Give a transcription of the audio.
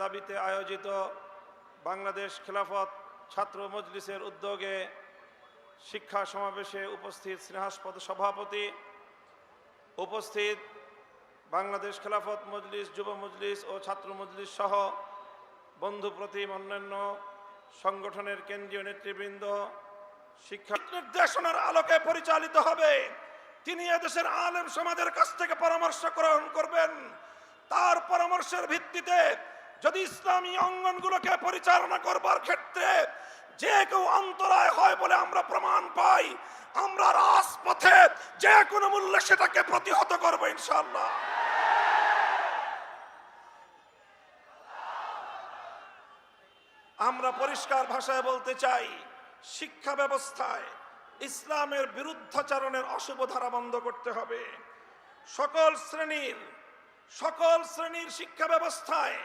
দাবিতে আয়োজিত বাংলাদেশ খেলাফত ছাত্র মজলিসের উদ্যোগে শিক্ষা সমাবেশে উপস্থিত স্নেহাস্পদ সভাপতি, উপস্থিত বাংলাদেশ খেলাফত মজলিস, যুব মজলিস ও ছাত্র মজলিস সহ বন্ধু প্রতিম অন্যান্য সংগঠনের কেন্দ্রীয় নেতৃবৃন্দ, শিক্ষা নির্দেশনার আলোকে পরিচালিত হবে। তিনি এদেশের আলেম সমাজের কাছ থেকে পরামর্শ গ্রহণ করবেন। তার পরামর্শের ভিত্তিতে যদি ইসলামী অঙ্গনগুলোকে পরিচালনা করবার ক্ষেত্রে যে কেউ অন্তরায় হয় বলে আমরা প্রমাণ পাই, আমরা রাজপথে যে কোনো মূল্যে সেটাকে প্রতিহত করব ইনশাআল্লাহ। আমরা পরিষ্কার ভাষায় বলতে চাই, শিক্ষা ব্যবস্থায় ইসলামের বিরুদ্ধাচরণের অশুভ ধারা বন্ধ করতে হবে। সকল শ্রেণীর শিক্ষা ব্যবস্থায়